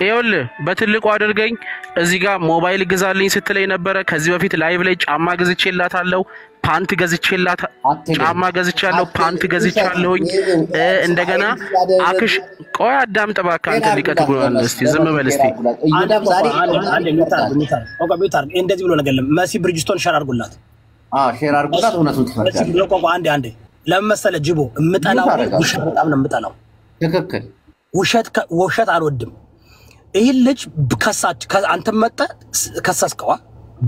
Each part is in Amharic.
ይኸውልህ በትልቁ አድርገኝ እዚህ ጋር ሞባይል ግዛልኝ ስትለኝ ነበር ከዚህ በፊት ላይቭ ላይ ጫማ ገዝቼላታለሁ ፓንት ገዝቼላት ጫማ ገዝቻለሁ ፓንት ገዝቻለሁኝ እንደገና አክሽ ቆይ አዳምጥ እባክህ አንተ ሊቀጥጉና እስቲ ዝም በል እስቲ አንድ ሚታር እንደዚህ ብሎ ነገር መሲ ብሪጅስቶን ሼር አድርጉላት ሼር አድርጉላት እውነቱን ተፈርቷል አንዴ ለምን መሰለ ጅቦ እምጠላው ውሸት በጣም ነው እምጠላው ትክክል ውሸት አልወድም ይሄ ልጅ ከሳች አንተ መጣ ከሳስከዋ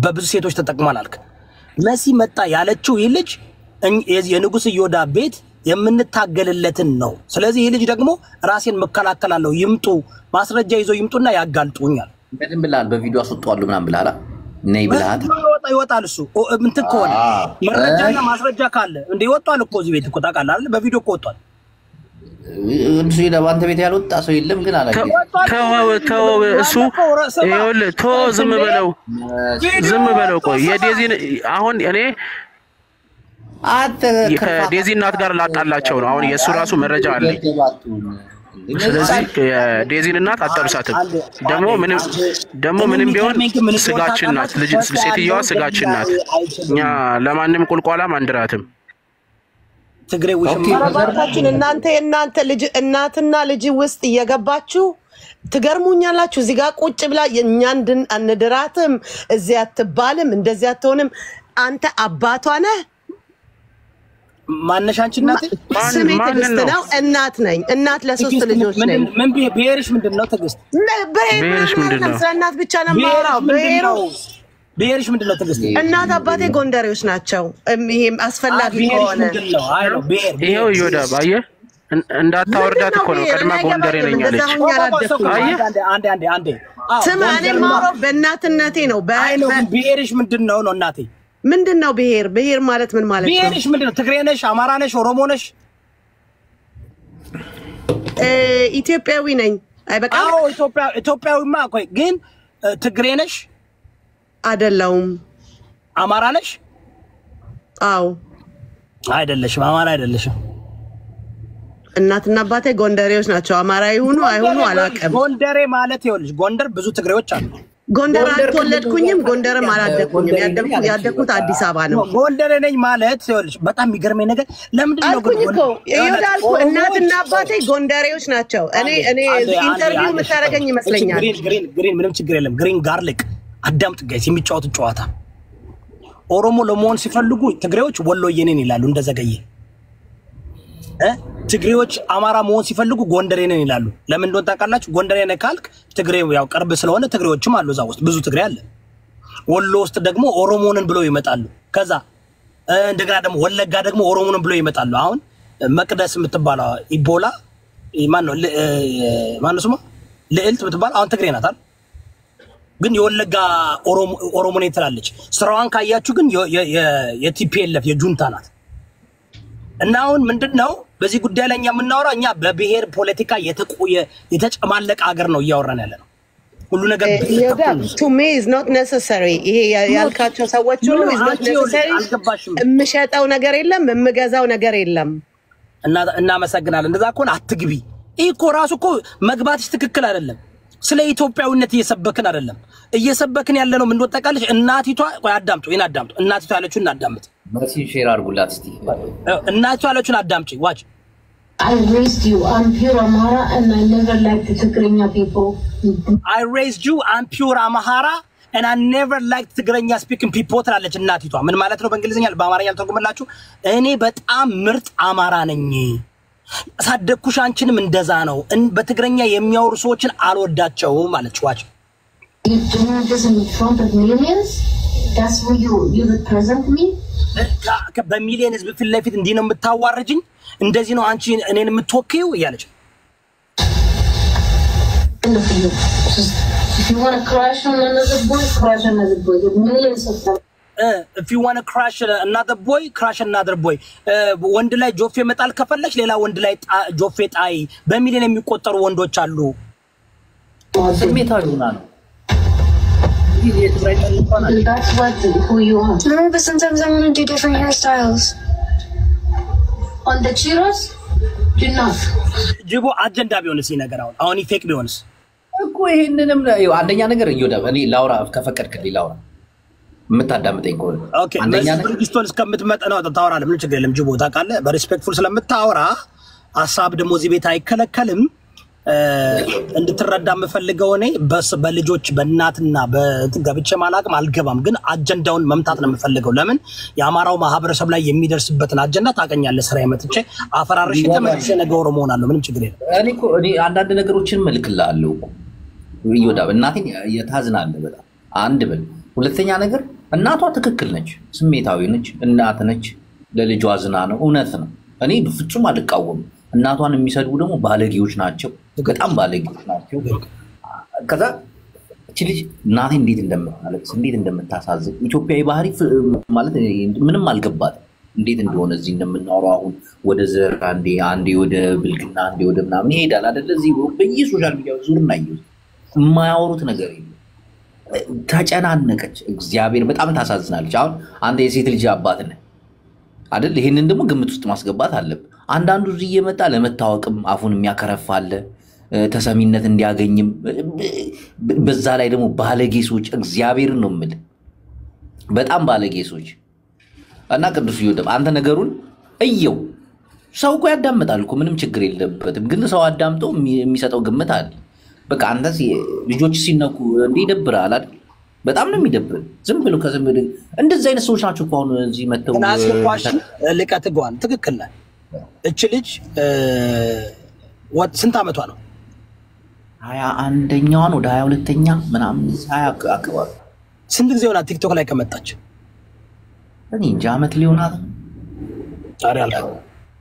በብዙ ሴቶች ተጠቅማል አልክ መሲ መጣ ያለችው ይሄ ልጅ የንጉስ ይወዳ ቤት የምንታገልለትን ነው ስለዚህ ይሄ ልጅ ደግሞ ራሴን መከላከላለሁ ይምጡ ማስረጃ ይዞ ይምጡና ያጋልጡኛል በደም ብላል በቪዲዮ አስወጣዋለሁ ምናምን ብላላ ነይ ብላታ ይወጣል እሱ እንትን ከሆነ መረጃና ማስረጃ ካለ እንደ ይወጣል እኮ እዚህ ቤት እኮ ታውቃለህ አይደል በቪዲዮ እኮ ወጣል እንሱ ይደባንተ ቤት ያልወጣ ሰው የለም ግን አላገኘ ተው እሱ ይኸውልህ ዝም በለው ቆይ የዴዚን አሁን እኔ ከዴዚ እናት ጋር ላጣላቸው ነው አሁን የሱ ራሱ መረጃ አለ ስለዚህ ዴዚን እናት አጠብሳትም ደሞ ምንም ቢሆን ስጋችን ናት ልጅ ሴትየዋ ስጋችን ናት እኛ ለማንም ቁልቋላም አንድራትም ትግሬ ወሽማታችን እናንተ ልጅ እናትና ልጅ ውስጥ እየገባችሁ ትገርሙኛላችሁ እዚህ ጋር ቁጭ ብላ የኛን አንድራትም እዚህ አትባልም እንደዚህ አትሆንም አንተ አባቷ ነህ ማነሽ አንቺ እናት ነው እናት ነኝ እናት ለሶስት ልጆች ነኝ ምን ብሄርሽ ምንድነው ትግስት ብሄርሽ ምንድነው እናት ብቻ ነው ማውራው ብሄርሽ ምንድነው ትግስት እናት አባቴ ጎንደሬዎች ናቸው ይሄም አስፈላጊ ሆነ ይሄው ይወዳ ባየ እንዳታወርዳት እኮ ነው ቀድማ ጎንደሬ ነኝ አለች አንዴ ስማኔ ማውራው በእናትነቴ ነው ብሄርሽ ምንድነው ነው እናቴ ምንድነው ብሄር ማለት ምን ማለት ነው ብሄርሽ ምንድነው ትግሬ ነሽ አማራ ነሽ ኦሮሞ ነሽ ኢትዮጵያዊ ነኝ አይበቃም አዎ ኢትዮጵያዊማ ቆይ ግን ትግሬ ነሽ አይደለም አማራ ነሽ አዎ አይደለሽም አማራ አይደለሽም እናትና አባቴ ጎንደሬዎች ናቸው አማራ ይሁኑ አይሁኑ አላቀም ጎንደሬ ማለት ይኸውልሽ ጎንደር ብዙ ትግሬዎች አሉ ጎንደር አልተወለድኩኝም ጎንደርም አላደኩኝም ያደኩት አዲስ አበባ ነው ጎንደሬ ነኝ ማለት ይኸውልሽ በጣም የሚገርመኝ ነገር ለምንድን ነው ጎንደር ይወዳልኩ እናትና አባቴ ጎንደሬዎች ናቸው እኔ ኢንተርቪው መታረገኝ ይመስለኛል ግሪን ምንም ችግር የለም ግሪን ጋርሊክ አዳምጥ ጋይስ የሚጫወቱ ጨዋታ ኦሮሞ ለመሆን ሲፈልጉ ትግሬዎች ወሎዬ ነን ይላሉ እንደዘገየ ትግሬዎች አማራ መሆን ሲፈልጉ ጎንደሬ ነን ይላሉ ለምን እንደሆነ ታውቃላችሁ ጎንደሬ ነን ካልክ ትግሬው ያው ቅርብ ስለሆነ ትግሬዎችም አሉ እዛ ውስጥ ብዙ ትግሬ አለ ወሎ ውስጥ ደግሞ ኦሮሞንን ብለው ይመጣሉ ከዛ እንደገና ደግሞ ወለጋ ደግሞ ኦሮሞንን ብለው ይመጣሉ አሁን መቅደስ የምትባለው ኢቦላ ማነው ስሟ ልዕልት የምትባለው አሁን ትግሬ ናት አይደል ግን የወለጋ ኦሮሞ ነኝ ትላለች ስራዋን ካያችሁ ግን የቲፒኤልኤፍ የጁንታ ናት እና አሁን ምንድነው በዚህ ጉዳይ ላይ የምናወራው እኛ በብሄር ፖለቲካ የተጨማለቀ ሀገር ነው እያወራን ያለነው ሁሉ ነገር to me is not necessary ይሄ ያልካቸው ሰዎች ሁሉ is not necessary እምሸጠው ነገር የለም እምገዛው ነገር የለም እና መሰግናለን እንደዛ ከሆነ አትግቢ እኮ ራሱ እኮ መግባትሽ ትክክል አይደለም ስለ ኢትዮጵያዊነት እየሰበክን አይደለም እየሰበክን ያለነው ምን ወጣቃለሽ እናቲቷ ቆይ አዳምጡ እናቲቷ ያለችው እናዳምጥ መሲ ሼር አድርጉላት እስቲ እናቲቷ ያለችው አዳምጪ ዋች I raised you I'm pure Amhara and I never liked the Tigrinya people I raised you I'm pure Amhara and I never liked Tigrinya speaking people ትላለች እናቲቷ ምን ማለት ነው በእንግሊዝኛ በአማርኛ ተርጉምላችሁ እኔ በጣም ምርጥ አማራ ነኝ ሳደኩሽ አንቺንም እንደዛ ነው በትግረኛ የሚያወሩ ሰዎችን አልወዳቸው ማለት ዋች You doing this in front of millions? That's who you represent me? በሚሊየን ህዝብ ፊት ለፊት እንዲህ ነው የምታዋርጅኝ እንደዚህ ነው አንቺ እኔን የምትወክዩ እያለች If you want to crash on another boy, crash on another boy. There are millions of them. If you want to crash another boy ወንድ ላይ ጆፌ መጣል ከፈለሽ ሌላ ወንድ ላይ ጆፌ ጣይ በሚሊየን የሚቆጠሩ ወንዶች አሉ ስሜታዊ ሆና ነው That's what who you are. No, but sometimes I want to do different hairstyles. On the churros, do not. ጅቦ አጀንዳ ቢሆንስ ይነገራው አሁን ፌክ ቢሆንስ እኮ እኮ ይሄንንም አንደኛ ነገር እዮዳብ እኔ ላውራ ከፈቀድክልኝ ላውራ የምታዳምጠኝ ከሆነ ኦኬ አንደኛ ነገር ዲስቶል እስከምትመጣ ነው ታወራለህ ምን ችግር የለም ጅቦ ታውቃለህ በሪስፔክትፉል ስለምታወራ ሐሳብ ደግሞ እዚህ ቤት አይከለከልም እንድትረዳ የምፈልገው እኔ በልጆች በእናትና በገብቼ ማላቅም አልገባም ግን አጀንዳውን መምታት ነው የምፈልገው ለምን የአማራው ማህበረሰብ ላይ የሚደርስበትን አጀንዳ ታቀኛለህ ስራ የመጥቼ አፈራርሽ ተመልሼ ነገር ሆነ አለው ምንም ችግር የለም እኔ አንዳንድ ነገሮችን መልክልሃለሁ ይወዳብ እናቴን የታዝናለ በጣም አንድ በል ሁለተኛ ነገር እናቷ ትክክል ነች ስሜታዊ ነች እናት ነች ለልጇ አዝና ነው እውነት ነው እኔ በፍጹም አልቃወም እናቷን የሚሰድቡ ደግሞ ባለጌዎች ናቸው በጣም ባለጌዎች ናቸው ከዛ እቺ ልጅ እናቴ እንዴት እንደምታለቅስ እንዴት እንደምታሳዝን ኢትዮጵያዊ ባህሪ ማለት ምንም አልገባት እንዴት እንደሆነ እዚህ እንደምናወራው አሁን ወደ ዘር አንዴ ወደ ብልግና አንዴ ወደ ምናምን ይሄዳል አይደል እዚህ በየሶሻል ሚዲያ ዙርና ይዩ የማያወሩት ነገር የለም ተጨናነቀች እግዚአብሔር በጣም ታሳዝናለች አሁን አንተ የሴት ልጅ አባት ነህ አይደል ይሄንን ደግሞ ግምት ውስጥ ማስገባት አለብህ አንዳንዱ እዚህ እየመጣ ለመታወቅም አፉን የሚያከረፋለ ተሰሚነት እንዲያገኝም በዛ ላይ ደግሞ ባለጌሶች እግዚአብሔርን ነው የምልህ በጣም ባለጌሶች እና ቅዱስ ይወደብ አንተ ነገሩን እየው ሰው እኮ ያዳምጣል እኮ ምንም ችግር የለበትም ግን ሰው አዳምጦ የሚሰጠው ግምት አለ በቃ አንተስ ልጆች ሲነኩ እንዴ ይደብራል አይደል በጣም ነው የሚደብር ዝም ብሎ ከዝም ብሎ እንደዚህ አይነት ሰዎች ናቸው እኮ አሁን እዚህ መተው ልቀት ጓን ትክክል ነህ እቺ ልጅ ስንት አመቷ ነው 21ኛዋ ነው ወደ 22ኛ ምናምን 20 አካባቢ ስንት ጊዜ ሆና ቲክቶክ ላይ ከመጣች እኔ እንጃ አመት ሊሆናት ታዲያ አልኩ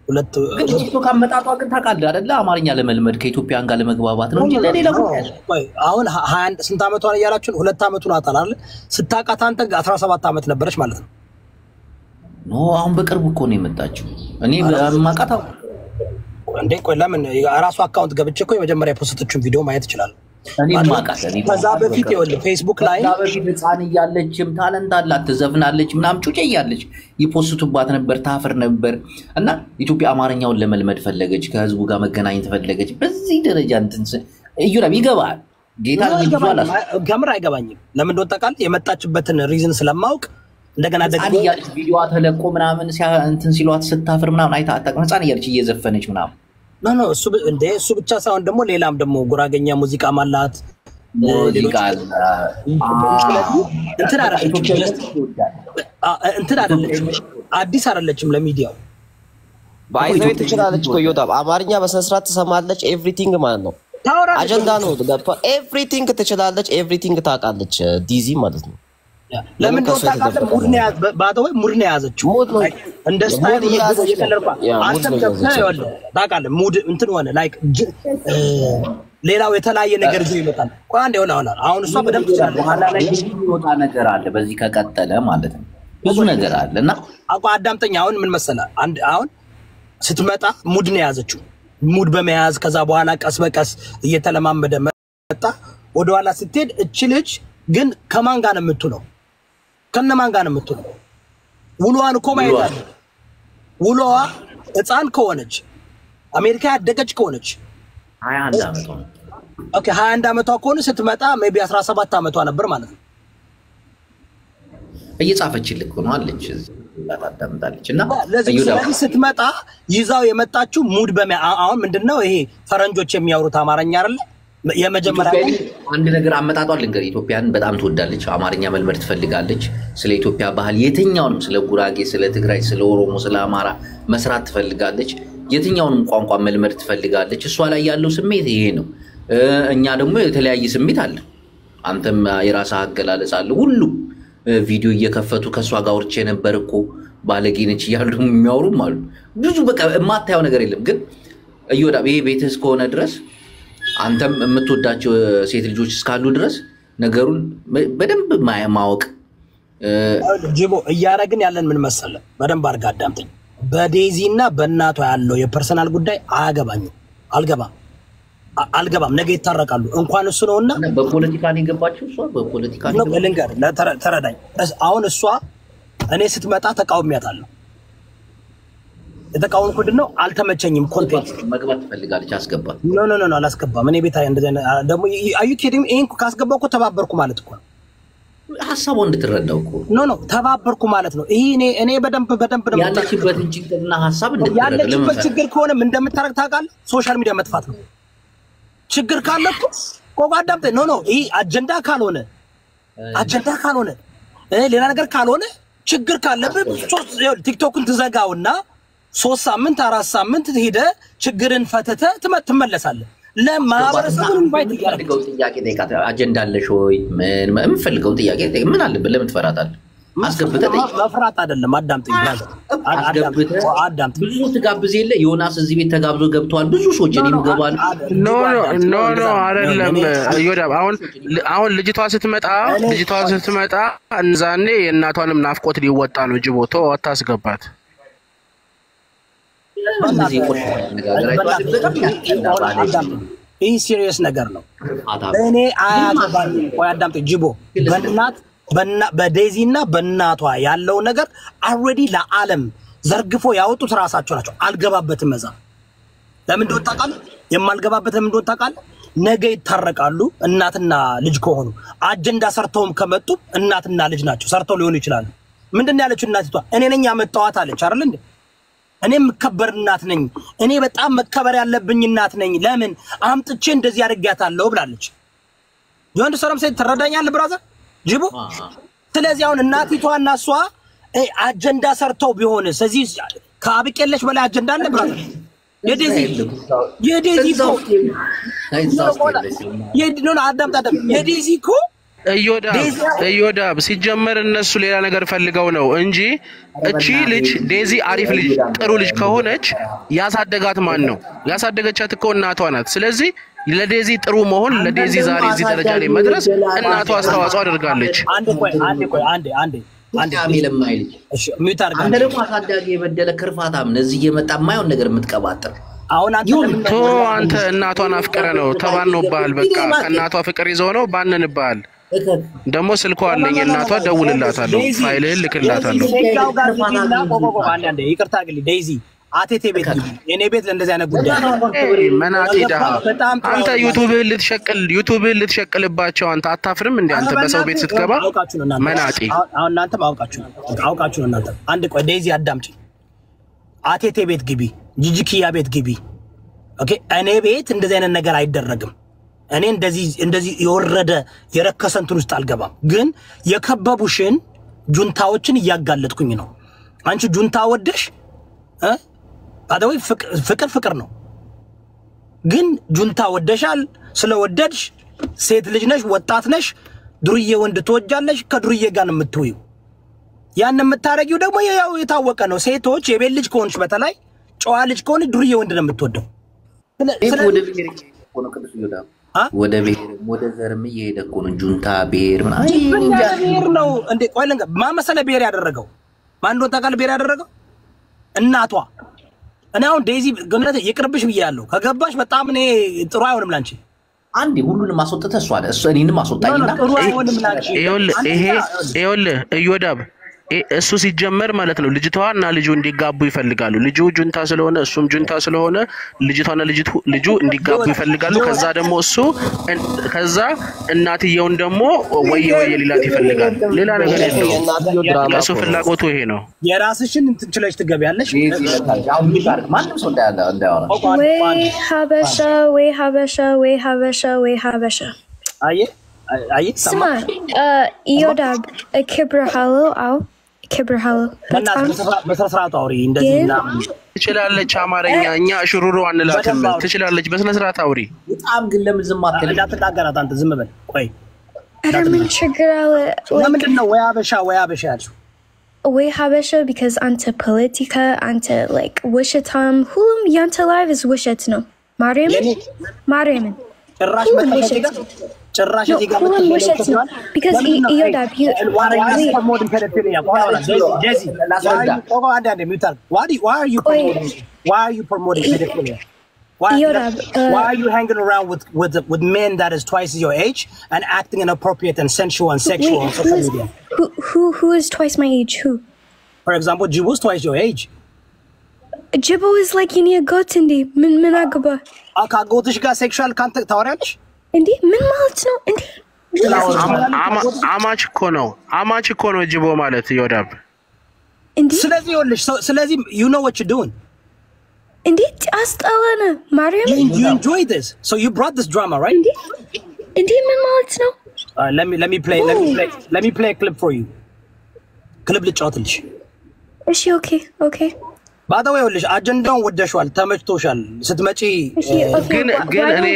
ሁለት ቲክቶክ አመጣጧ ግን ታውቃለህ አይደለ አማርኛ ለመልመድ ከኢትዮጵያን ጋር ለመግባባት ነው እንጂ ለሌላ ወይ አሁን 21 ስንት አመቷ ነው ያላችሁ 2 አመቱ ናት አይደል ስታቃት አንተ 17 አመት ነበረች ማለት ነው ኖ አሁን በቅርብ እኮ ነው የመጣችው እኔ ማቃታው እንዴ ቆይ ለምን ራሱ አካውንት ገብቼ እኮ የመጀመሪያ ፖስቶችን ቪዲዮ ማየት ይችላል እኔ ማቃታ እኔ ከዛ በፊት ይኸውልህ ፌስቡክ ላይ ህፃን እያለችም ታለንት አላት ትዘፍናለች ምናምን ጩጬ እያለች ይፖስቱባት ነበር ታፍር ነበር እና ኢትዮጵያ አማርኛውን ለመልመድ ፈለገች ከህዝቡ ጋር መገናኘት ፈለገች በዚህ ደረጃ እንትን እዩራብ ይገባል ጌታ ልጅዋላ ገምር አይገባኝም ለምን እንደወጣቃል የመጣችበትን ሪዝን ስለማውቅ እንደገና ደግሞ ያለች ቪዲዮ ተለቆ ምናምን እንትን ሲሏት ስታፍር ምናምን አይታ አጣቀም ህፃን እያለች እየዘፈነች ምናምን ኖ እሱ ብቻ ሳይሆን ደግሞ ሌላም ደግሞ ጉራገኛ ሙዚቃ ማላት ሙዚቃ እንትን አይደለችም አዲስ አይደለችም ለሚዲያው ባይዘው ትችላለች እኮ ይወጣ አማርኛ በሰንስራት ትሰማለች ኤቭሪቲንግ ማለት ነው አጀንዳ ነው ኤቭሪቲንግ ትችላለች ኤቭሪቲንግ ታውቃለች ዲዚ ማለት ነው ለምን ተወጣጣለ ሙድ ነው ያዘችው እንደ ስታይል እየተለርባ አንተም ተፈያለ ታውቃለ ሙድ እንትን ሆነ ላይክ ሌላው የተለያየ ነገር ይዞ ይመጣል ቆይ አንዴ ሆነ አሁን እሷ በደንብ ትችላለች ኋላ ላይ የሚወጣ ነገር አለ በዚህ ከቀጠለ ማለት ነው ብዙ ነገር አለና አቋ አዳምጠኛ አሁን ምን መሰለህ አንድ አሁን ስትመጣ ሙድ ነው ያዘችው ሙድ በመያዝ ከዛ በኋላ ቀስ በቀስ እየተለማመደ መጣ ወደ ኋላ ስትሄድ እቺ ልጅ ግን ከማን ጋር ነው የምትውለው ከነማን ጋር ነው የምትውለው ውሏን እኮ ማየት አለ ውሏ ህፃን ከሆነች አሜሪካ ያደገች ከሆነች 21 አመቷ ኦኬ 21 አመቷ ከሆነ ስትመጣ ሜቢ 17 አመቷ ነበር ማለት ነው እየጻፈችልክ ነው አለች ታዳምጣለች እና ለዚህ ስትመጣ ይዛው የመጣችው ሙድ አሁን ምንድነው ይሄ ፈረንጆች የሚያወሩት አማርኛ አይደል የመጀመሪያ አንድ ነገር አመጣጧል እንግዲህ ኢትዮጵያን በጣም ትወዳለች አማርኛ መልመድ ትፈልጋለች ስለ ኢትዮጵያ ባህል የትኛውንም ስለ ጉራጌ ስለ ትግራይ ስለ ኦሮሞ ስለ አማራ መስራት ትፈልጋለች የትኛውንም ቋንቋ መልመድ ትፈልጋለች እሷ ላይ ያለው ስሜት ይሄ ነው እኛ ደግሞ የተለያየ ስሜት አለ አንተም የራስህ አገላለጽ አለ ሁሉ ቪዲዮ እየከፈቱ ከሷ ጋር ወርቼ ነበር እኮ ባለጌ ነች ይያሉ የሚያወሩም አሉ ብዙ በቃ ማታየው ነገር የለም ግን እዮዳብ ይሄ ቤትስ ከሆነ ድረስ አንተም የምትወዳቸው ሴት ልጆች እስካሉ ድረስ ነገሩን በደንብ ማወቅ ጅቦ እያረግን ያለን ምን መሰለህ በደንብ አድርጋ አዳምጠኝ በዴዚና በእናቷ ያለው የፐርሰናል ጉዳይ አልገባም ነገ ይታረቃሉ እንኳን እሱ ነውና በፖለቲካ ነው የገባችው እሷ በፖለቲካ ነው ልንገር ተረዳኝ አሁን እሷ እኔ ስትመጣ ተቃውሚያታለሁ የተቃወምኩት ምንድነው አልተመቸኝም ኮንቴንት መግባት ትፈልጋለች አስገባት ኖ አላስገባም እኔ ቤት እንደዚህ ደግሞ አዩ ኬዲም ይሄን ካስገባው እኮ ተባበርኩ ማለት እኮ ሐሳቡ እንድትረዳው እኮ ኖ ተባበርኩ ማለት ነው ይሄ እኔ በደንብ ነው ያለችበት ችግርና ሐሳብ እንድትረዳ ያለችበት ችግር ከሆነ ምን እንደምታረግ ታውቃለህ ሶሻል ሚዲያ መጥፋት ነው ችግር ካለ እኮ ቆቋዳምጥ ኖ ይሄ አጀንዳ ካልሆነ ሌላ ነገር ካልሆነ ችግር ካለበት ቲክቶክን ትዘጋውና 3 ሳምንት 4 ሳምንት ሄደ ችግርን ፈተተ ትመለሳለህ ለማህበረሰቡ ኢንቫይት ያደርገው ጥያቄ ጠይቃት አጀንዳ አለሽ ወይ ምን የምፈልገው ጥያቄ ምን አለበት ለምን ትፈራታለህ አስገብተህ መፍራት አይደለም አዳምጠኝ ብራዘር አዳምጠኝ ብዙ ትጋብዝ የለ ዮናስ እዚህ ቤት ተጋብዞ ገብቷል ብዙ ሰዎች እኔም ገባል ኖ አይደለም ይወዳብ አሁን ልጅቷ ስትመጣ እንዛኔ የእናቷንም ናፍቆት ሊወጣ ነው ጅቦቶ አታስገባት ይህ ሲሪየስ ነገር ነው እኔ አያገባኝ ወይ አዳምጠኝ ጅቦ በዴዚና በእናቷ ያለው ነገር already ለዓለም ዘርግፎ ያወጡት ራሳቸው ናቸው አልገባበትም መዛ ለምን እንደወጣቃል የማልገባበት ለምን እንደወጣቃል ነገ ይታረቃሉ እናትና ልጅ ከሆኑ አጀንዳ ሰርተውም ከመጡ እናትና ልጅ ናቸው ሰርተው ሊሆኑ ይችላል ምንድነው ያለችው እናቲቷ እኔ ነኝ ያመጣዋት አለች አይደል እንዴ እኔ መከበር እናት ነኝ እኔ በጣም መከበር ያለብኝ እናት ነኝ ለምን አምጥቼ እንደዚህ ያደርጋታለሁ ብላለች ጆን ሰላም ሰይድ ተረዳኛል ብራዘር ጅቡ ስለዚህ አሁን እናቲቷና እሷ አጀንዳ ሰርተው ቢሆን ስለዚህ ከአብቄለሽ በላይ አጀንዳ አለ ብራዘር የዲኖን አዳምጣ የዲዚ እኮ እዮዳብ ሲጀመር እነሱ ሌላ ነገር ፈልገው ነው እንጂ እቺ ልጅ ዴዚ አሪፍ ልጅ ጥሩ ልጅ ከሆነች ያሳደጋት ማን ነው ያሳደገቻት እኮ እናቷ ናት ስለዚህ ለዴዚ ጥሩ መሆን ለዴዚ ዛሬ እዚህ ደረጃ ላይ መድረስ እናቷ አስተዋጽኦ አድርጋለች አንዴ አሚለማይል እሺ ሚታርጋ አንተ ደግሞ አሳዳጊ የበደለ ክርፋታም ነዚህ እየመጣ ማይሆን ነገር የምትቀባጥር አሁን አንተ እናቷን አፍቀረ ነው ተባንኖብሃል በቃ ከእናቷ ፍቅር ይዘው ነው ባንንብሃል ደግሞ ስልኳ አለኝ እናቷ ደውልላታለሁ ፋይልህን ልክላታለሁ ይቅርታ ግሊ ዴዚ አቴቴ ቤት የኔ ቤት ለእንደዚህ አይነት ጉዳይ መናቂዳ አንተ ዩቲዩብህን ልትሸቅልባቸው አንተ አታፍርም እንዴ አንተ በሰው ቤት ስትገባ መናቂ አሁን እናንተም አውቃችሁ ነው እናንተ አንድ ቆይ ዴዚ አዳምጪ አቴቴ ቤት ግቢ ጂጂኪያ ቤት ግቢ ኦኬ እኔ ቤት እንደዚህ አይነት ነገር አይደረግም እኔ እንደዚህ የወረደ የረከሰንቱን ውስጥ አልገባም ግን የከበቡሽን ጁንታዎችን እያጋለጥኩኝ ነው አንቺ ጁንታ ወደሽ አዳዊ ፍቅር ነው ግን ጁንታ ወደሻል ስለወደድሽ ሴት ልጅ ነሽ ወጣት ነሽ ዱርዬ ወንድ ተወጃለሽ ከዱርዬ ጋር የምትውዩ ያን የምታረጊው ደግሞ ያው የታወቀ ነው ሴቶች የቤት ልጅ ከሆንሽ በተለይ ጨዋ ልጅ ከሆነ ዱርዬ ወንድ ነው የምትወደው ወደ ብሔር ወደ ዘርም እየሄደ እኮ ነው ጁንታ ብሔር ነው እንዴ ቆይ ለንገ ማመሰለ ብሔር ያደረገው ማን እንደው ታውቃለህ ብሔር ያደረገው እናቷ እኔ አሁን ዴዚ ገነት ይቅርብሽ ብያለሁ ከገባሽ በጣም እኔ ጥሩ አይሆንም ላንቺ አንዴ ሁሉንም ማስወጣተ እሱ አለ እሱ እኔንም ማስወጣኝና ጥሩ አይሆንም ላንቺ ይኸውልህ እዮዳብ እሱ ሲጀመር ማለት ነው ልጅቷና ልጁ እንዲጋቡ ይፈልጋሉ ልጁ ጁንታ ስለሆነ እሱም ጁንታ ስለሆነ ልጅቷና ልጁ እንዲጋቡ ይፈልጋሉ ከዛ እናትየውን ደግሞ ወየ ሊላት ይፈልጋል ሌላ ነገር የለውም እሱ ፍላጎቱ ይሄ ነው የራስሽን እንትችለሽ ትገቢያለሽ አሁን ይባርክ ማንም ሰው እንዳያወራ ወይ ሀበሻ አይ ስማ ኢዮዳብ ክብርሃሎ አው ክብርሃሎ በስነስርዓት አውሪ እንደዚህና ትችላለች አማርኛ እኛ ሽሩሩ አንላትም ትችላለች በስነስርዓት አውሪ በጣም ግን ለምን ዝም አትልም እንዳትናገራት አንተ ዝም በል ቆይ ምን ችግር አለ ለምንድን ነው ወይ ሀበሻ ያልሽው ወይ ሀበሻ because አንተ ፖለቲካ አንተ like ውሸታም ሁሉም ያንተ ላይቭ is ውሸት ነው ማርያምን ጭራሽ መተከጋ ጭራሽ እዚህ ጋር because Iodab you why are you promoting pedophilia Jesse why are you promoting pedophilia why are you hanging around with men that is twice your age and acting inappropriate and sensual and sexual on social media who is twice my age who for example Jibu was twice your age Jibo is like you need a goat indi. Min agaba. ካጎትሽ ጋር ሴክሹዋል ካንተ ታወሪያለሽ Indi min ማለት ነው እንዴ? አማች እኮ ነው ጅቦ ማለት ይወዳብ እንዴ? ስለዚህ ይኸውልሽ ስለዚህ you know what you're doing. እንዴት አስጠላነ ማርያም You enjoy this. So you brought this drama, right? እንዴ ምን ማለት ነው? Let me play a clip for you. ክሊፕ ልጫወትልሽ። እሺ ኦኬ By the way, ይኸውልሽ አጀንዳውን ወደሽዋል ተመችቶሻል ስትመጪ ግን እኔ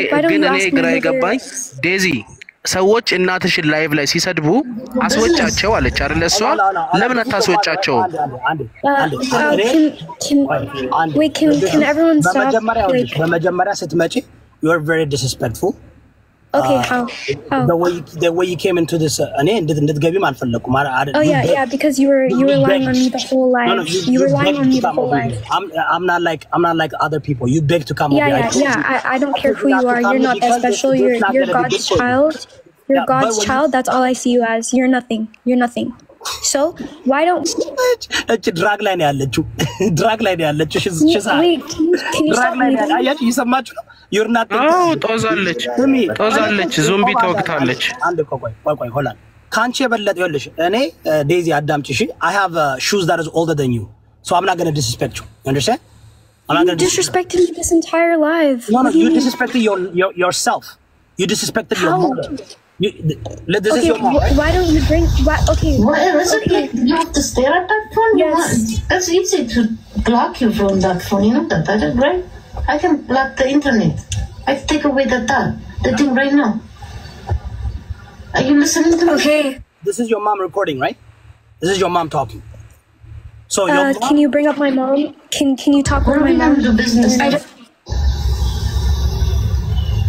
ግራ ይገባኝ ዴዚ ሰዎች እናትሽን ላይቭ ላይ ሲሰድቡ አስወጫቸው አለች አይደል እሷ ለምን አታስወጫቸው can everyone stop በመጀመሪያ ስትመጪ you are very disrespectful. Okay, how? The way you came into this, እንድትገቢም አልፈለኩም. Oh yeah, because you were lying on me the whole life. No, you were lying on me the whole life. I'm not like other people. You beg to come over. I don't care who you are. You're not that special. You're God's child. You're God's child. That's all I see you as. You're nothing. So why don't? drag ላይ ነው ያለችው. Drag ላይ ነው ያለችው. Wait, can you stop me? አያችሁ እየሰማችሁ ነው? You're not. ጦዛለች ዞምቢ ተወግታለች አንድ ቆይ ሆላል ካንቺ የበለጠ ይኸውልሽ እኔ ዴዚ አዳምጪ እሺ I have shoes that is older than you so I'm not going to disrespect you. You understand? I'm not going to disrespect me this entire life. No, you disrespected yourself. You disrespected your mother. This is your mom. Why don't you bring? Okay. You have to stare at that phone. Yes. That's easy to block you from that phone. You know that, right? I can block the internet. I can take away the thing right now. Are you listening to me? Okay. This is your mom recording, right? This is your mom talking. So your mom, can you bring up my mom? Can you talk with my mom? Do business.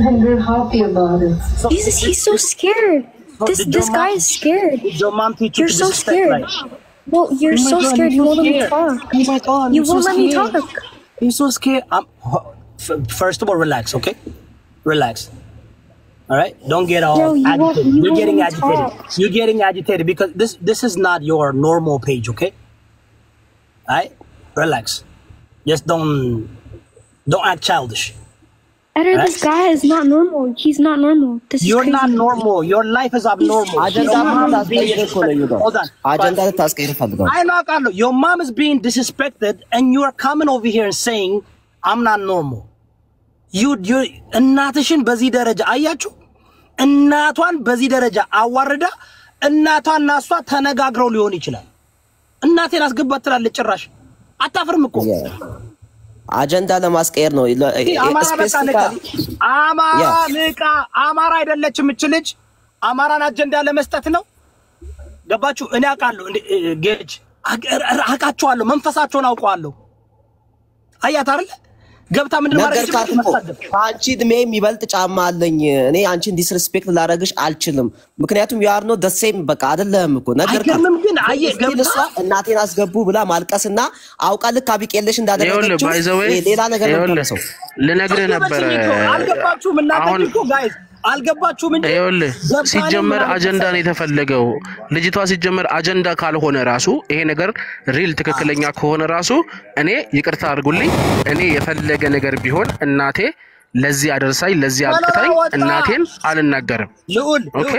I'm very happy about it. Jesus, he's so scared. This guy is scared. your mom teach you You're to so disrespect, scared. right? Well, you're so scared. You won't let me talk. Oh my God! You won't let me talk. You're so scared. First of all, relax, okay? Relax. All right? Don't get all agitated. You're getting agitated. You're getting agitated because this is not your normal page, okay? All right? Relax. Just don't act childish. Edgar, this guy is not normal. He's not normal. You're not normal. Your life is abnormal. Hold on. I know. Your mom is being disrespected and you are coming over here and saying, I'm not normal. You እናትሽን በዚህ ደረጃ አያችሁ እናቷን በዚህ ደረጃ አዋርዳ እናቷና እሷ ተነጋግረው ሊሆን ይችላል እናቴን አስገባት ትላለች ጭራሽ አታፍርም እኮ አጀንዳ ለማስቀየር ነው አማራ አይደለችም እች ልጅ አማራን አጀንዳ ለመስጠት ነው ገባችሁ እኔ አውቃለሁ ጌጅ አውቃቸዋለሁ መንፈሳቸውን አውቀዋለሁ አያት አይደል ገብታ ምንድን ማድረግ አንቺ እድሜ የሚበልጥ ጫማ አለኝ እኔ አንቺን ዲስሪስፔክት ላደርግሽ አልችልም ምክንያቱም you are not the same በቃ አይደለም እኮ ነገር ግን አየ ገብታ እናቴን አስገቡ ብላ ማልቀስና አውቃ ልክ አብቄልሽ እንዳደረገችው ሌላ ነገር ነው ልነግርህ ነበር አልገባችሁም እናንተ እኮ ጋይስ አልገባችሁም እንዴ ይኸውልህ ሲጀመር አጀንዳ ነው የተፈለገው ልጅቷ ሲጀመር አጀንዳ ካልሆነ ራሱ ይሄ ነገር ሪል ትክክለኛ ከሆነ ራሱ እኔ ይቅርታ አድርጉልኝ እኔ የፈለገ ነገር ቢሆን እናቴ ለዚህ አደርሳይ ለዚህ አልቅታኝ እናቴን አልናገርም ኦኬ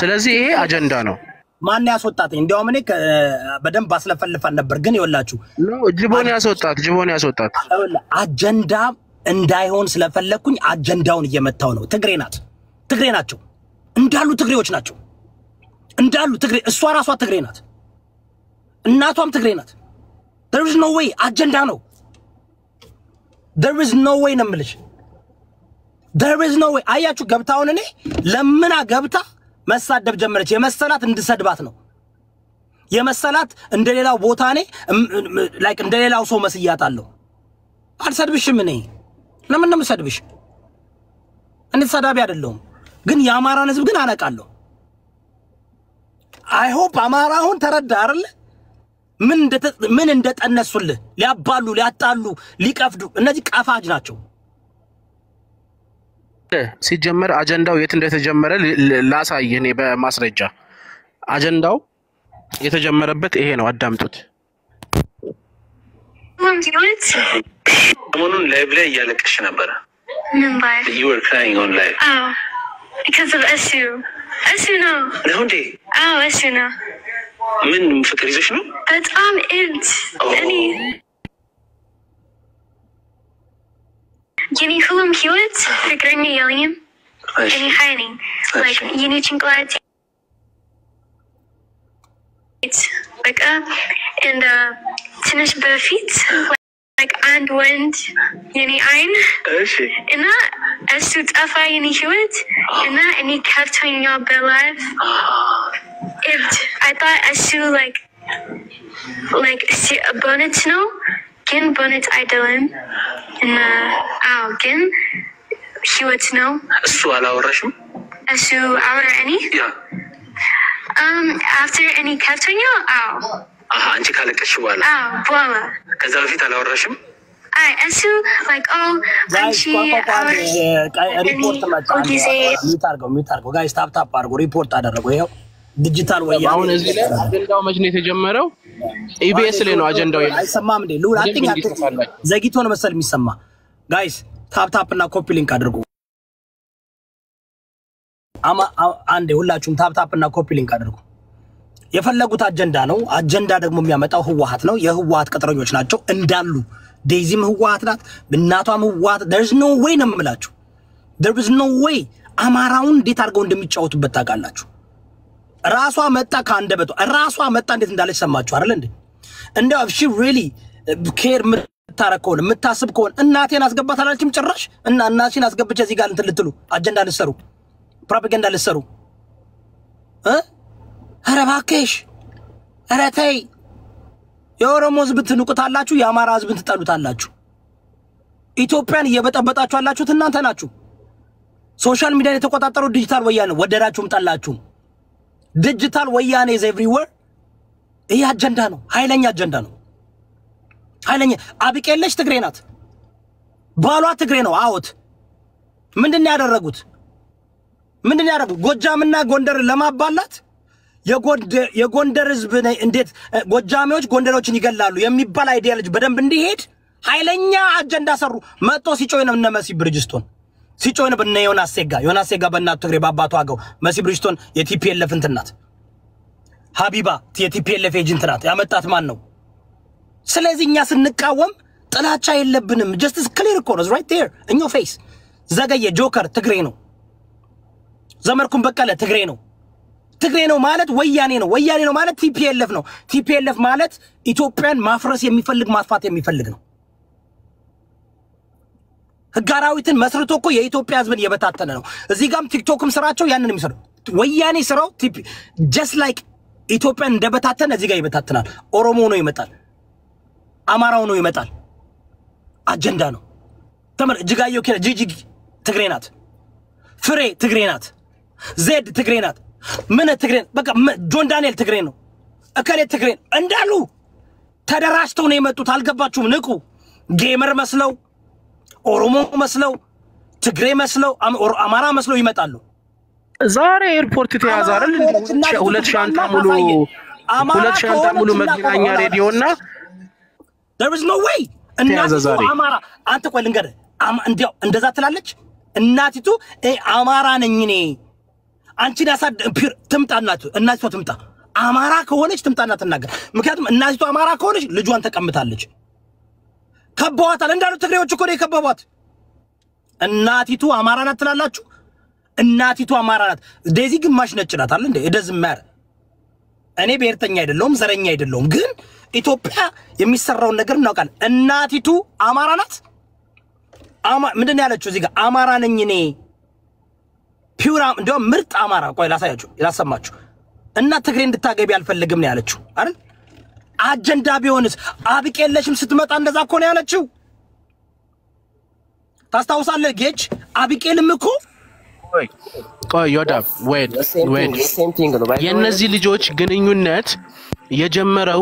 ስለዚህ ይሄ አጀንዳ ነው ማን ያስወጣት እንዴውም እኔ በደንብ አስለፈልፋን ነበር ግን ይወላችሁ ጅቦን ያስወጣት አጀንዳ እንዳይሆን ስለፈለኩኝ አጀንዳውን እየመታው ነው ትግሬ ናቸው እንዳሉ ትግሬዎች ናቸው እንዳሉ ትግሬ እሷ ራሷ ትግሬ ናት እናቷም ትግሬ ናት there is no way አጀንዳ ነው there is no way ነምልሽ there is no way አያችሁ ገብታውን እኔ ለምና ገብታ መሳደብ ጀመረች የመሰላት እንድሰድባት ነው የመሰላት እንደሌላው ቦታ እኔ ላይክ እንደሌላው ሰው መስያታለሁ አልሰድብሽም እኔ ለምን ነው መስደብሽ እንዴ ሰዳቢ አይደለም ግን ያማራን ህዝብ ግን አነቃለሁ I hope አማራውን ተረዳ አይደል ምን እንደጠነሱልህ ሊያባሉ ሊያጣሉ ሊቀፍዱ እነዚህ ቀፋጅ ናቸው ሲጀመር አጀንዳው የት እንደተጀመረ ላሳይ እኔ በማስረጃ አጀንዳው የተጀመረበት ይሄ ነው አዳምጡት ሰሞኑን ላይቭ ላይ እያለቀሽ ነበረ። You were crying on live. Oh, because of Esu. Esu no. ነው እንዴ? Oh, Esu no. ምን ፍቅር ይዘሽ ነው? But it. Any. Gini hulum kiwit. Fikirnya yelling. Any hiding. Like you need to glad. It's like and finish befit. Like and wind. Yeni ein. እሺ እና እሱ ጠፋ የኔ ህይወት እና እኔ ከብቶኛ በላይፍ I thought እሱ like ቦነት ነው ግን ቦነት አይደለም እና አዎ ግን ህይወት ነው። እሱ አላወራሽም? እሱ አወራ እኔ ያ after እኔ ከብቶኛ አዎ አንቺ ካለቀሽ በኋላ በኋላ ከዛ በፊት አላወራሽም? እሱ like አንቺ ሪፖርት ሚታርገው ጋይስ ታፕ አድርጎ ሪፖርት አደረገው። ይሄው ዲጂታል ወያኔ አሁን እዚህ ላይ አጀንዳው መች ነው የተጀመረው? ኢቢኤስ ላይ ነው አጀንዳው። አይሰማም እንዴ? ሉል አጥኛ ዘግይቶ ነው መሰል የሚሰማ። ጋይስ ታፕ እና ኮፒ ሊንክ አድርጉ። አንዴ ሁላችሁም ታፕ እና ኮፒ ሊንክ አድርጉ። የፈለጉት አጀንዳ ነው። አጀንዳ ደግሞ የሚያመጣው ህዋሃት ነው። የህዋሃት ቅጥረኞች ናቸው እንዳሉ። ዴዚም ህዋሃት ናት፣ እናቷም ህዋሃት። there is no way ነው የምላችሁ። there is no way አማራውን እንዴት አድርገው እንደሚጫወቱበት ታውቃላችሁ። ራሷ መጣ ካንደበቷ ራሷ መጣ እንዴት እንዳለች ሰማችሁ አይደል እንዴ? እንደው if she really care ምታረከው ምታስብ ከሆነ እናቴን አስገባት አላለችም ጭራሽ። እና እናቴን አስገብቼ እዚህ ጋር እንትን ልትሉ አጀንዳ ልትሰሩ ፕሮፓጋንዳ ልትሰሩ ኧረ እባክሽ ኧረ ተይ። የኦሮሞ ህዝብ ትንቁታላችሁ፣ የአማራ ህዝብ ትጠሉታላችሁ። ኢትዮጵያን እየበጠበጣችሁ ያላችሁት እናንተ ናችሁ። ሶሻል ሚዲያ የተቆጣጠረው ዲጂታል ወያኔ ወደዳችሁም ጠላችሁም ዲጂታል ወያኔ is everywhere። ይሄ አጀንዳ ነው፣ ኃይለኛ አጀንዳ ነው። ኃይለኛ አብቄለሽ ትግሬ ናት፣ ባሏ ትግሬ ነው። አዎት ምንድነው ያደረጉት? ጎጃምና ጎንደር ለማባላት የጎንደር ህዝብ እንዴት ጎጃሚዎች ጎንደሮችን ይገላሉ የሚባል አይዲያሎጂ በደንብ እንዲሄድ ኃይለኛ አጀንዳ ሰሩ። መጥቶ ሲጮይ ነው እነ መሲ ብሪጅስቶን ሲጮይ ነው በእነ ዮናስ ሴጋ በእናቱ ትግሬ ባባቱ አገው። መሲ ብሪጅስቶን የቲፒኤልኤፍ እንትን ናት። ሀቢባ የቲፒኤልኤፍ ኤጀንት ናት። ያመጣት ማን ነው? ስለዚህ እኛ ስንቃወም ጥላቻ የለብንም። ጀስቲስ ክሊር እኮ ነው right there in your face። ዘገየ ጆከር ትግሬ ነው። ዘመርኩን በቀለ ትግሬ ነው ማለት ወያኔ ነው። ወያኔ ነው ማለት ቲፒኤልኤፍ ነው። ቲፒኤልኤፍ ማለት ኢትዮጵያን ማፍረስ የሚፈልግ ማጥፋት የሚፈልግ ነው። ህጋራዊትን መስርቶ እኮ የኢትዮጵያ ህዝብን የበታተነ ነው። እዚህ ጋርም ቲክቶክም ስራቸው ያንን የሚሰሩ ወያኔ ስራው just like ኢትዮጵያን እንደበታተነ እዚህ ጋር ይበታተናል። ኦሮሞ ነው ይመጣል፣ አማራው ነው ይመጣል። አጀንዳ ነው። ተመር ጅጋዮ ጂጂ ትግሬ ናት፣ ፍሬ ትግሬ ናት፣ ዜድ ትግሬ ናት። ምን ትግሬ በቃ ጆን ዳንኤል ትግሬ ነው፣ እከሌ ትግሬ እንዳሉ ተደራጅተው ነው የመጡት። አልገባችሁም? ንቁ። ጌመር መስለው ኦሮሞ መስለው ትግሬ መስለው አማራ መስለው ይመጣሉ። ዛሬ ኤርፖርት ተያዘ አይደል? ሁለት ሻንጣ ሙሉ መገናኛ ሬዲዮና there is no way እናቲቱ አማራ አንተ ቆይ ልንገርህ፣ እንዴው እንደዛ ትላለች እናቲቱ አማራ ነኝ እኔ አንቺን ያሳድ እናቲቱ ትምጣ። አማራ ከሆነች ትምጣና ትናገር። ምክንያቱም እናቲቱ አማራ ከሆነች ልጇን ተቀምጣለች። ከበዋታል እንዳሉ ትግሬዎች እኮ ነው የከበቧት። እናቲቱ አማራ ናት ትላላችሁ። እናቲቱ አማራ ናት። ዴዚ ግማሽ ነጭ ናት አይደል እንዴ? እደዝማር እኔ ብሔርተኛ አይደለሁም፣ ዘረኛ አይደለሁም። ግን ኢትዮጵያ የሚሰራውን ነገር እናውቃለን። እናቲቱ አማራ ናት። ምንድን ነው ያለችው እዚህ ጋር? አማራ ነኝ እኔ ፒውራ እንደው ምርጥ አማራ። ቆይ ላሰማችሁ። እና ትግሬ እንድታገቢ አልፈልግም ነው ያለችው አይደል? አጀንዳ ቢሆንስ አብቄለሽም ስትመጣ እንደዛ እኮ ነው ያለችው። ታስታውሳለህ? ጌች አብቄልም እኮ ቆይ ዮዳብ የነዚህ ልጆች ግንኙነት የጀመረው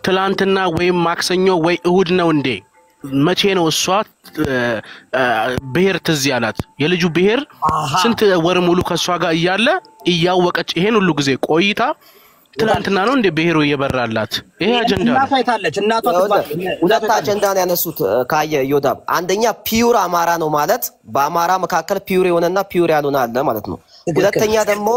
ትላንትና ወይም ማክሰኞ ወይ እሁድ ነው እንዴ? መቼ ነው እሷ ብሔር ትዝ ያላት? የልጁ ብሔር ስንት ወር ሙሉ ከሷ ጋር እያለ እያወቀች ይሄን ሁሉ ጊዜ ቆይታ ትናንትና ነው እንደ ብሔሩ እየበራላት ይሄ አጀንዳ ነው። እናቷ አይታለች እናቷ ሁለት አጀንዳ ነው ያነሱት ካየ ዮዳብ አንደኛ ፒውር አማራ ነው ማለት በአማራ መካከል ፒውር የሆነና ፒውር ያልሆነ አለ ማለት ነው። ሁለተኛ ደግሞ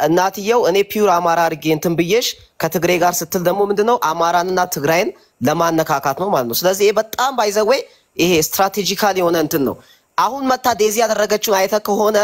እናትየው እኔ ፒውር አማራ አድርጌ እንትን ብዬሽ ከትግሬ ጋር ስትል ደግሞ ምንድነው አማራንና ትግራይን ለማነካካት ነው ማለት ነው። ስለዚህ ይሄ በጣም ባይዘዌይ ይሄ ስትራቴጂካሊ የሆነ እንትን ነው። አሁን መታ ዴዚ ያደረገችው አይተ ከሆነ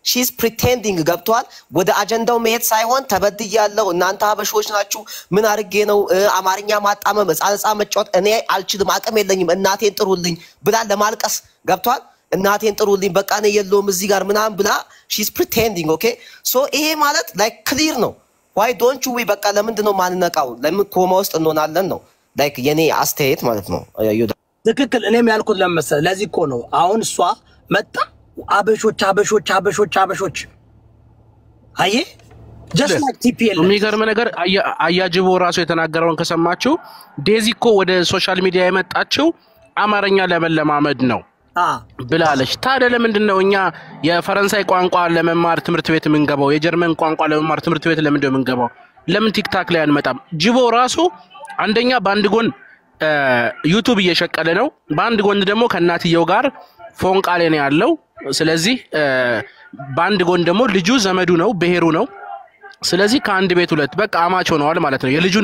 she's pretending ገብቷል ወደ አጀንዳው መሄድ ሳይሆን ተበድያለሁ እናንተ ሀበሾች ናችሁ ምን አርጌ ነው አማርኛ ማጣመም ጻጻ መጫወት እኔ አልችልም አቅም የለኝም እናቴን ጥሩልኝ ብላ ለማልቀስ ገብቷል እናቴን ጥሩልኝ በቃ ነው የለውም እዚህ ጋር ምናምን ብላ she's pretending okay so ይሄ ማለት like clear ነው why don't you we በቃ ለምንድነው ማንነቃው ለምን ኮማ ውስጥ እንሆናለን ነው like የኔ አስተያየት ማለት ነው። ትክክል እኔም ያልኩት ለምሳሌ ለዚህ እኮ ነው አሁን እሷ መጣ አበሾች አየ just like TPL የሚገርም ነገር አያጅቦ ራሱ የተናገረውን ከሰማችሁ ዴዚ እኮ ወደ ሶሻል ሚዲያ የመጣችው አማርኛ ለመለማመድ ነው ብላለች። ታዲያ ለምንድነው እኛ የፈረንሳይ ቋንቋ ለመማር ትምህርት ቤት የምንገባው የጀርመን ቋንቋ ለመማር ትምህርት ቤት ለምንድነው የምንገባው? ለምን ቲክታክ ላይ አንመጣም? ጅቦ ራሱ አንደኛ በአንድ ጎን ዩቲዩብ እየሸቀለ ነው በአንድ ጎን ደግሞ ከናትየው ጋር ፎንቃሌ ነው ያለው። ስለዚህ በአንድ ጎን ደግሞ ልጁ ዘመዱ ነው ብሔሩ ነው። ስለዚህ ከአንድ ቤት ሁለት በቃ አማች ሆነዋል ማለት ነው። የልጁ